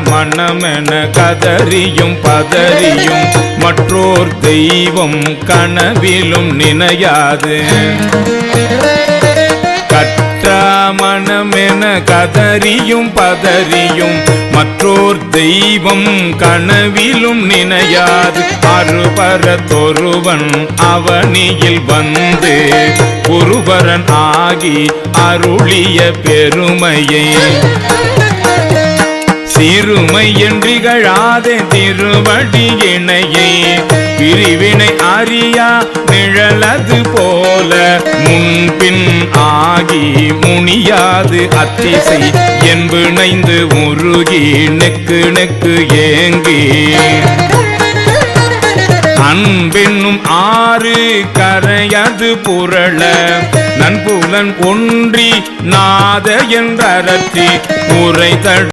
மனமென கதறியும் பதறியும் மற்றோர் தெய்வம் கனவிலும் நினையாது. மனமென கதறியும் பதறியும் மற்றோர் தெய்வம் கனவிலும் நினையாது. அருபரத்தொருவன் அவனியில் வந்து குருபரன் ஆகி அருளிய பெருமையை சிறுமை என்றிகழாதே திருவடி இணையை பிரிவினை அறியா நிழலது போல முன்பின் ஆகி முனியாது அத்திசை என்பிணைந்து உருகி நெக்கு நெக்கு ஏங்கி அன்பென்னும் ஆறு கரையது புரள நன்புலன் ஒன்றி நாத என்றரற்றி உரை